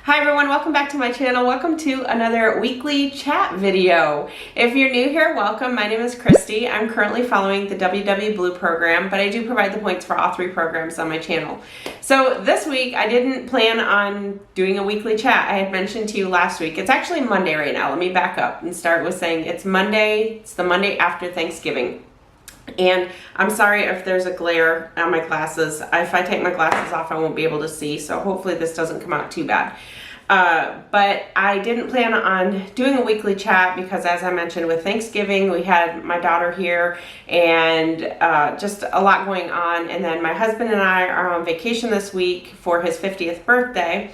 Hi everyone, welcome back to my channel. Welcome to another weekly chat video. If you're new here, welcome. My name is Kristi. I'm currently following the WW Blue program, but I do provide the points for all three programs on my channel. So this week, I didn't plan on doing a weekly chat. I had mentioned to you last week. It's actually Monday right now. Let me back up and start with saying it's Monday. It's the Monday after Thanksgiving. And I'm sorry if there's a glare on my glasses. If I take my glasses off, I won't be able to see, so hopefully this doesn't come out too bad. But I didn't plan on doing a weekly chat because, as I mentioned, with Thanksgiving, we had my daughter here and just a lot going on. And then my husband and I are on vacation this week for his 50th birthday.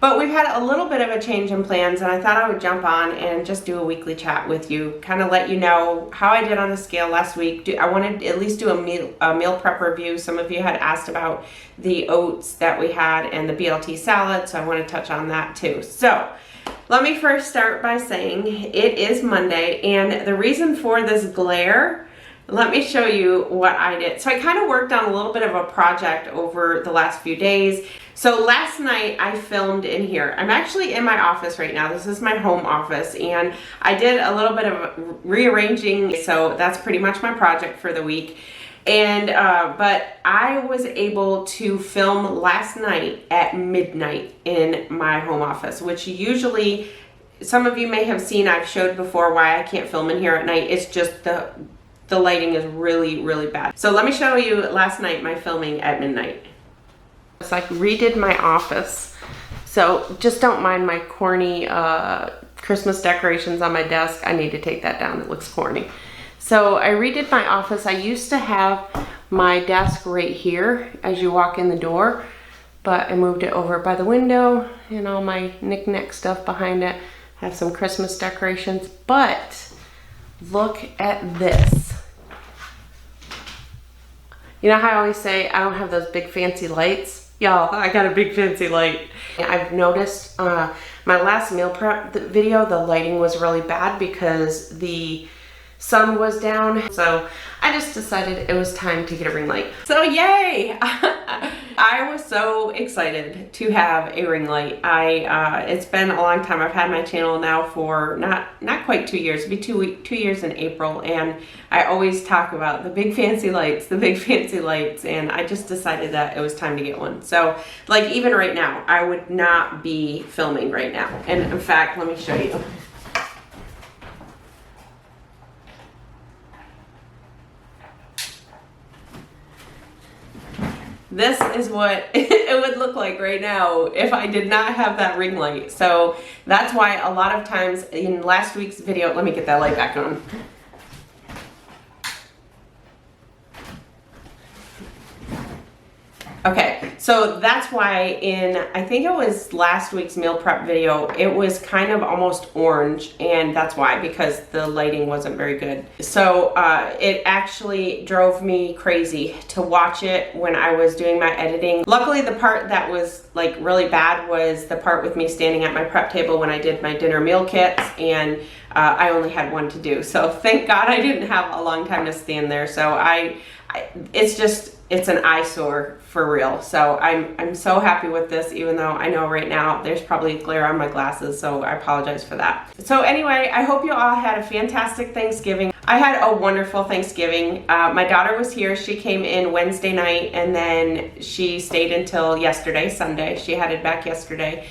But we've had a little bit of a change in plans, and I thought I would jump on and just do a weekly chat with you, kind of let you know how I did on the scale last week. I wanted to at least do a meal prep review. Some of you had asked about the oats that we had and the BLT salad, so I want to touch on that too. So let me first start by saying it is Monday, and the reason for this glare, let me show you what I did. So I kind of worked on a little bit of a project over the last few days. So last night I filmed in here. I'm actually in my office right now. This is my home office, and I did a little bit of rearranging. So that's pretty much my project for the week. And but I was able to film last night at midnight in my home office, which usually some of you may have seen. I've showed before why I can't film in here at night. It's just the lighting is really bad. So let me show you last night my filming at midnight. It's like redid my office. So just don't mind my corny Christmas decorations on my desk. I need to take that down. It looks corny. So I redid my office. I used to have my desk right here as you walk in the door, but I moved it over by the window and all my knick-knack stuff behind it. I have some Christmas decorations, but look at this. You know how I always say I don't have those big fancy lights? Y'all, I got a big fancy light. I've noticed my last meal prep video, the lighting was really bad because the sun was down. So I just decided it was time to get a ring light. So yay! I was so excited to have a ring light. It's been a long time. I've had my channel now for not quite 2 years. It'll be 2 years in April, and I always talk about the big fancy lights, and I just decided that it was time to get one. So like even right now, I would not be filming right now. And in fact, let me show you. This is what it would look like right now if I did not have that ring light. So that's why a lot of times in last week's video, let me get that light back on. Okay, so that's why in, I think it was last week's meal prep video, it was kind of almost orange, and that's why, because the lighting wasn't very good. So it actually drove me crazy to watch it when I was doing my editing. Luckily, the part that was like really bad was the part with me standing at my prep table when I did my dinner meal kits, and I only had one to do. So thank God I didn't have a long time to stand there. So it's an eyesore for real. So I'm so happy with this, even though I know right now there's probably glare on my glasses, so I apologize for that. So anyway, I hope you all had a fantastic Thanksgiving. I had a wonderful Thanksgiving. My daughter was here. She came in Wednesday night, and then she stayed until yesterday, Sunday. She headed back yesterday.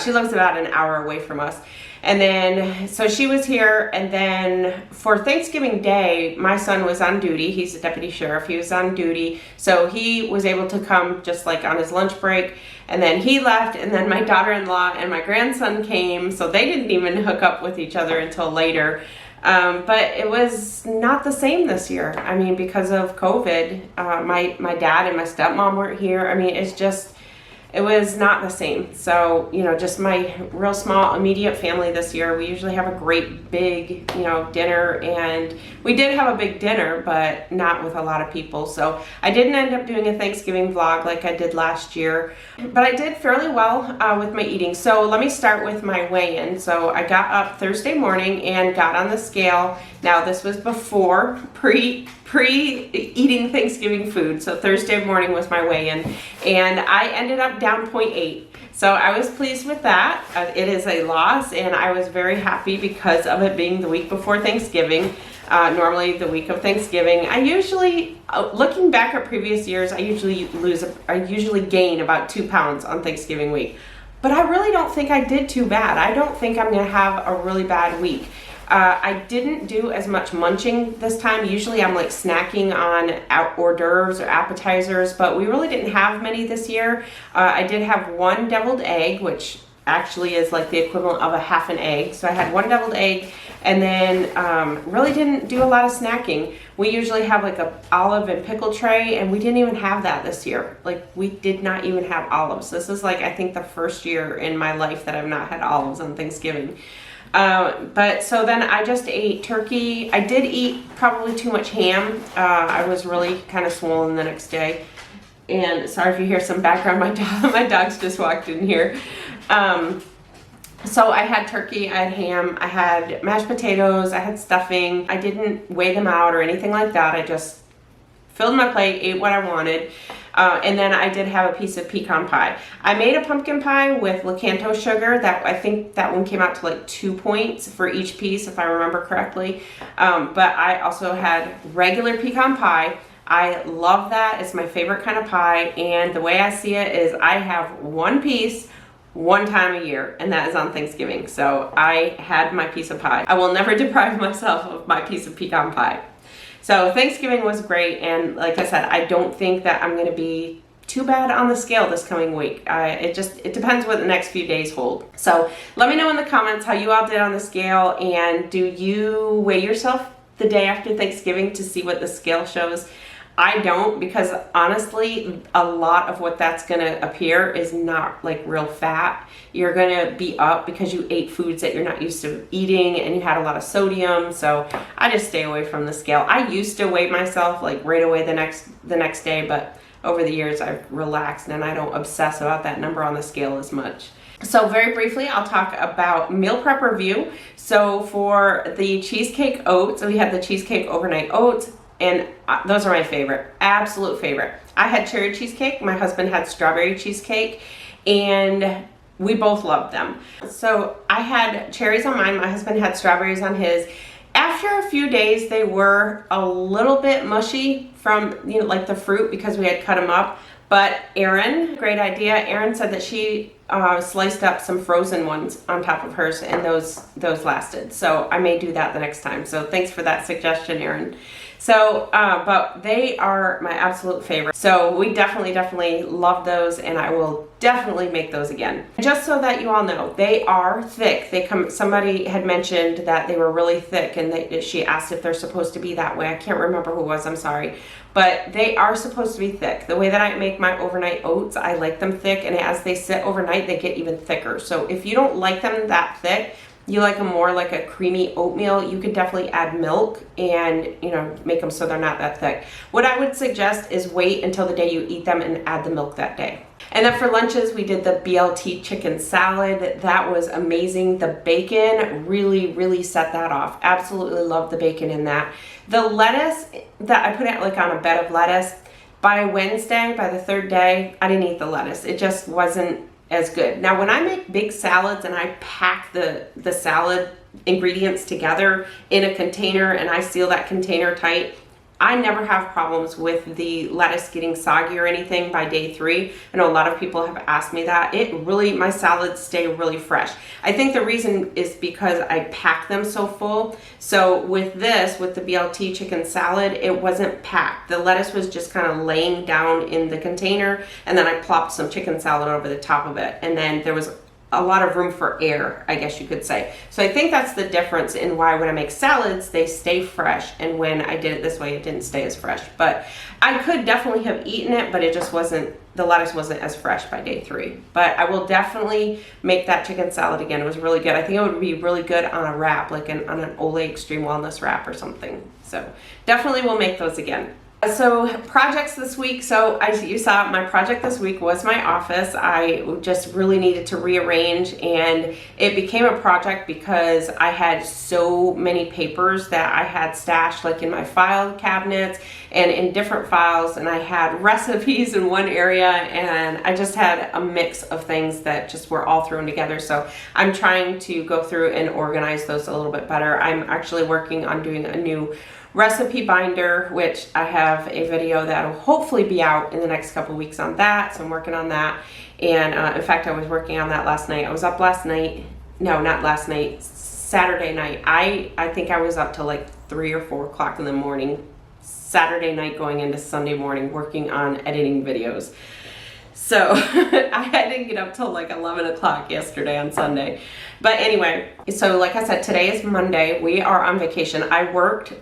She lives about an hour away from us. And then, so she was here, and then for Thanksgiving Day, my son was on duty. He's a deputy sheriff. He was on duty, so he was able to come just like on his lunch break, and then he left, and then my daughter-in-law and my grandson came, so they didn't even hook up with each other until later. But it was not the same this year. I mean, because of COVID, my dad and my stepmom weren't here. I mean, it was not the same. So, you know, just my real small immediate family this year, we usually have a great big, you know, dinner, and we did have a big dinner, but not with a lot of people. So I didn't end up doing a Thanksgiving vlog like I did last year, but I did fairly well with my eating. So let me start with my weigh-in. So I got up Thursday morning and got on the scale. Now this was before, pre pre-eating Thanksgiving food. So Thursday morning was my weigh-in, and I ended up down 0.8. So I was pleased with that. It is a loss, and I was very happy because of it being the week before Thanksgiving. Normally the week of Thanksgiving, I usually, looking back at previous years, I usually gain about 2 pounds on Thanksgiving week. But I really don't think I did too bad. I don't think I'm gonna have a really bad week. I didn't do as much munching this time. Usually I'm like snacking on hors d'oeuvres or appetizers, but we really didn't have many this year. I did have one deviled egg, which actually is like the equivalent of a half an egg. So I had one deviled egg, and then really didn't do a lot of snacking. We usually have like a olive and pickle tray, and we didn't even have that this year. Like, we did not even have olives. This is like, I think, the first year in my life that I've not had olives on Thanksgiving. But so then I just ate turkey. I did eat probably too much ham. I was really kind of swollen the next day. And sorry if you hear some background, my dogs just walked in here. So I had turkey, I had ham, I had mashed potatoes, I had stuffing. I didn't weigh them out or anything like that. I just filled my plate, ate what I wanted. And then I did have a piece of pecan pie. I made a pumpkin pie with Lakanto sugar. That, I think that one came out to like 2 points for each piece, if I remember correctly. But I also had regular pecan pie. I love that. It's my favorite kind of pie. And the way I see it is I have one piece one time a year, and that is on Thanksgiving. So I had my piece of pie. I will never deprive myself of my piece of pecan pie. So Thanksgiving was great, and like I said, I don't think that I'm going to be too bad on the scale this coming week. It depends what the next few days hold. So let me know in the comments how you all did on the scale, and do you weigh yourself the day after Thanksgiving to see what the scale shows? I don't, because honestly, a lot of what that's gonna appear is not like real fat. You're gonna be up because you ate foods that you're not used to eating, and you had a lot of sodium. So I just stay away from the scale. I used to weigh myself like right away the next day, but over the years I've relaxed and I don't obsess about that number on the scale as much. So very briefly, I'll talk about meal prep review. So for the cheesecake oats, we had the cheesecake overnight oats. And those are my favorite, absolute favorite. I had cherry cheesecake, my husband had strawberry cheesecake, and we both loved them. So I had cherries on mine, my husband had strawberries on his. After a few days, they were a little bit mushy from, you know, like the fruit, because we had cut them up. But Erin, great idea, Erin said that she sliced up some frozen ones on top of hers, and those lasted. So I may do that the next time. So thanks for that suggestion, Erin. So, but they are my absolute favorite. So we definitely love those, and I will definitely make those again. Just so that you all know, they are thick. Somebody had mentioned that they were really thick, and she asked if they're supposed to be that way. I can't remember who it was, I'm sorry. But they are supposed to be thick. The way that I make my overnight oats, I like them thick, and as they sit overnight, they get even thicker. So if you don't like them that thick, you like them more like a creamy oatmeal, you could definitely add milk and, you know, make them so they're not that thick. What I would suggest is wait until the day you eat them and add the milk that day. And then for lunches, we did the BLT chicken salad. That was amazing. The bacon really set that off. Absolutely love the bacon in that. The lettuce that I put it like on a bed of lettuce, by Wednesday, by the third day, I didn't eat the lettuce. It just wasn't as good. Now, when I make big salads and I pack the salad ingredients together in a container and I seal that container tight, I never have problems with the lettuce getting soggy or anything by day 3. I know a lot of people have asked me that. My salads stay really fresh. I think the reason is because I pack them so full. So with the BLT chicken salad, it wasn't packed. The lettuce was just kind of laying down in the container, and then I plopped some chicken salad over the top of it. And then there was a lot of room for air, I guess you could say. So I think that's the difference in why when I make salads, they stay fresh, and when I did it this way, it didn't stay as fresh. But I could definitely have eaten it, but it just wasn't, the lettuce wasn't as fresh by day 3. But I will definitely make that chicken salad again. It was really good. I think it would be really good on a wrap, like on an Olay Extreme Wellness wrap or something. So definitely we'll make those again. So projects this week. So as you saw, my project this week was my office. I just really needed to rearrange, and it became a project because I had so many papers that I had stashed like in my file cabinets and in different files, and I had recipes in one area, and I just had a mix of things that just were all thrown together. So I'm trying to go through and organize those a little bit better. I'm actually working on doing a new recipe binder, which I have a video that will hopefully be out in the next couple weeks on that. So I'm working on that. And in fact, I was working on that last night. I was up last night. No, not last night. Saturday night. I think I was up till like 3 or 4 o'clock in the morning. Saturday night going into Sunday morning working on editing videos. So I didn't get up till like 11 o'clock yesterday on Sunday. But anyway, so like I said, today is Monday. We are on vacation. I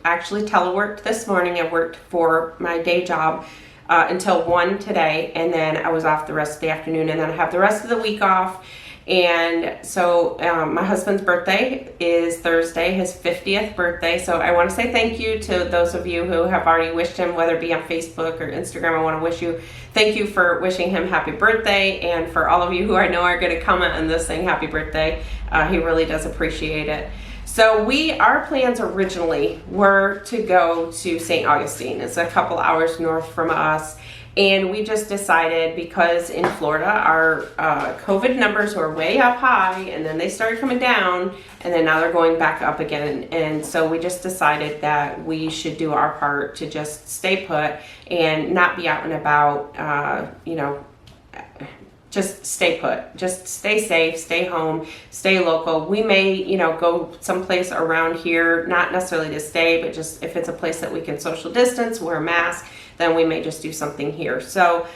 actually teleworked this morning. I worked for my day job until 1 today, and then I was off the rest of the afternoon, and then I have the rest of the week off. And so my husband's birthday is Thursday, his 50th birthday. So I want to say thank you to those of you who have already wished him, whether it be on Facebook or Instagram. I want to wish you, thank you for wishing him happy birthday. And for all of you who I know are going to comment on this saying happy birthday, he really does appreciate it. So our plans originally were to go to St. Augustine. It's a couple hours north from us. And we just decided, because in Florida our COVID numbers were way up high, and then they started coming down, and then now they're going back up again. And so we just decided that we should do our part to just stay put and not be out and about, just stay put, just stay safe, stay home, stay local. We may, go someplace around here, not necessarily to stay, but just if it's a place that we can social distance, wear a mask, then we may just do something here. So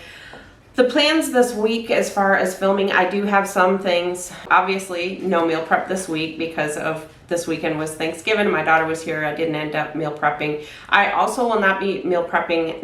the plans this week as far as filming, I do have some things. Obviously, no meal prep this week because of this weekend was Thanksgiving. My daughter was here. I didn't end up meal prepping. I also will not be meal prepping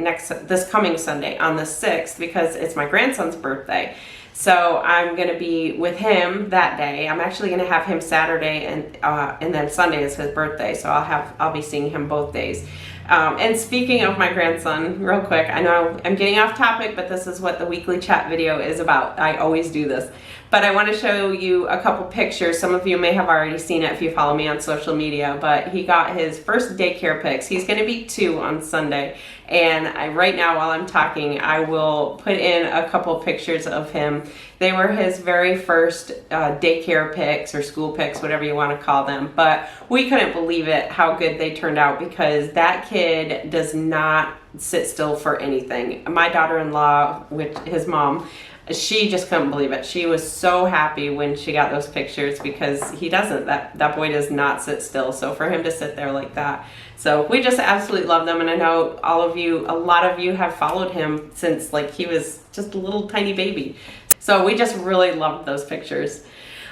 this coming Sunday on the 6th because it's my grandson's birthday. So I'm going to be with him that day. I'm actually going to have him Saturday, and then Sunday is his birthday. So I'll be seeing him both days. And speaking of my grandson, real quick, I know I'm getting off topic, but this is what the weekly chat video is about. I always do this. But I want to show you a couple pictures. Some of you may have already seen it if you follow me on social media, but he got his first daycare pics. He's going to be 2 on Sunday. And right now, while I'm talking, I will put in a couple pictures of him. They were his very first daycare pics or school pics, whatever you want to call them. But we couldn't believe it, how good they turned out, because that kid does not sit still for anything. My daughter-in-law, his mom, she just couldn't believe it. She was so happy when she got those pictures because he doesn't. That boy does not sit still. So for him to sit there like that. So we just absolutely love them. And I know a lot of you have followed him since like he was just a little tiny baby. So we just really loved those pictures.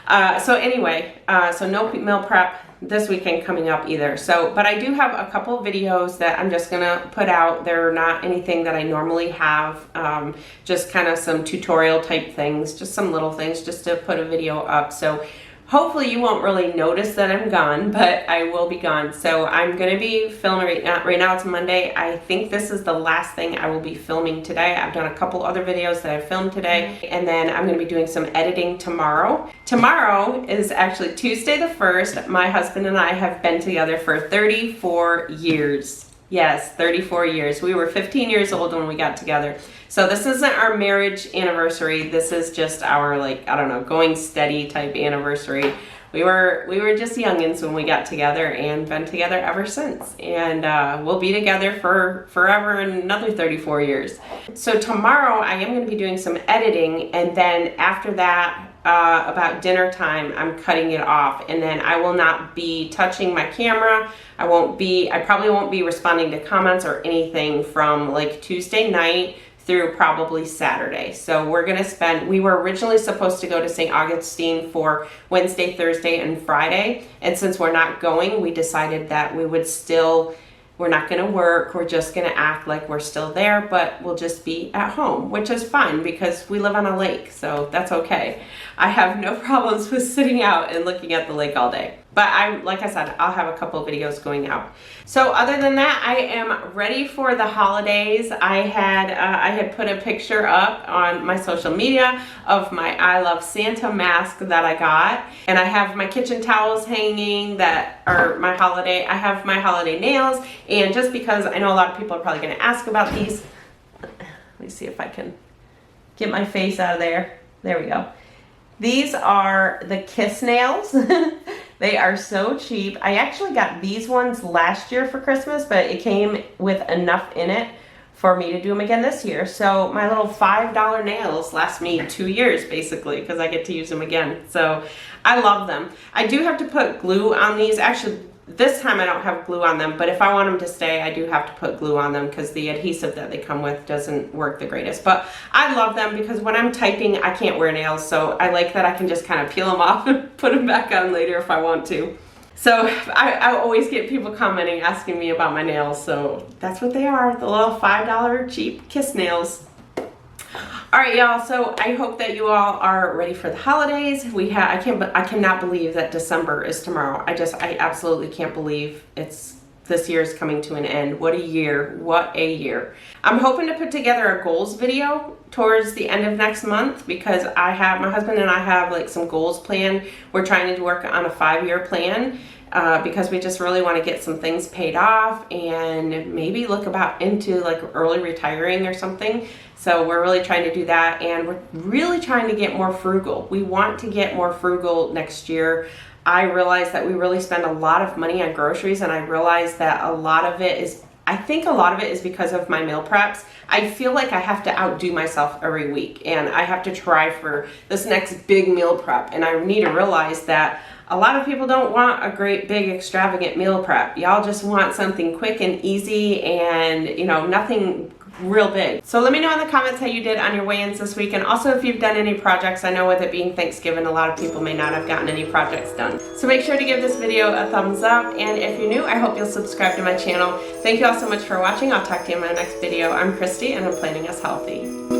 So anyway, so no meal prep this weekend coming up either. So, but I do have a couple of videos that I'm just gonna put out. They're not anything that I normally have, just kind of some tutorial type things, just some little things just to put a video up. So hopefully you won't really notice that I'm gone, but I will be gone. So I'm going to be filming right now. It's Monday. I think this is the last thing I will be filming today. I've done a couple other videos that I filmed today, and then I'm going to be doing some editing tomorrow. Tomorrow is actually Tuesday the 1st. My husband and I have been together for 34 years. Yes, 34 years. We were 15 years old when we got together. So this isn't our marriage anniversary. This is just our, like, I don't know, going steady type anniversary. We were just youngins when we got together and been together ever since. And we'll be together for forever and another 34 years. So tomorrow I am going to be doing some editing, and then after that, about dinner time, I'm cutting it off, and then I will not be touching my camera. I probably won't be responding to comments or anything from like Tuesday night through probably Saturday. So we were originally supposed to go to St. Augustine for Wednesday, Thursday, and Friday. And since we're not going, we decided that we're not going to work. We're just going to act like we're still there, but we'll just be at home, which is fine because we live on a lake, so that's okay. I have no problems with sitting out and looking at the lake all day. But like I said, I'll have a couple of videos going out. So other than that, I am ready for the holidays. I had put a picture up on my social media of my I Love Santa mask that I got. And I have my kitchen towels hanging that are my holiday. I have my holiday nails. And just because I know a lot of people are probably going to ask about these, let me see if I can get my face out of there. There we go. These are the Kiss nails. They are so cheap. I actually got these ones last year for Christmas, but it came with enough in it for me to do them again this year. So my little $5 nails last me 2 years basically, because I get to use them again. So I love them. I do have to put glue on these. Actually, this time I don't have glue on them, but if I want them to stay, I do have to put glue on them because the adhesive that they come with doesn't work the greatest. But I love them because when I'm typing, I can't wear nails, so I like that I can just kind of peel them off and put them back on later if I want to. So I always get people commenting, asking me about my nails, so that's what they are, the little $5 cheap Kiss nails. All right, y'all, so I hope that you all are ready for the holidays. I cannot believe that December is tomorrow. I absolutely can't believe this year is coming to an end. What a year, what a year. I'm hoping to put together a goals video towards the end of next month because my husband and I have like some goals planned. We're trying to work on a 5-year plan. Because we just really want to get some things paid off and maybe look into like early retiring or something. So we're really trying to do that, and we're really trying to get more frugal. We want to get more frugal next year. I realize that we really spend a lot of money on groceries, and I realize that I think a lot of it is because of my meal preps. I feel like I have to outdo myself every week, and I have to try for this next big meal prep, and I need to realize that a lot of people don't want a great big extravagant meal prep. Y'all just want something quick and easy and, you know, nothing real big. So let me know in the comments how you did on your weigh-ins this week, and also if you've done any projects. I know with it being Thanksgiving, a lot of people may not have gotten any projects done. So make sure to give this video a thumbs up, and if you're new, I hope you'll subscribe to my channel. Thank you all so much for watching. I'll talk to you in my next video. I'm Kristi, and I'm Planning Us Healthy.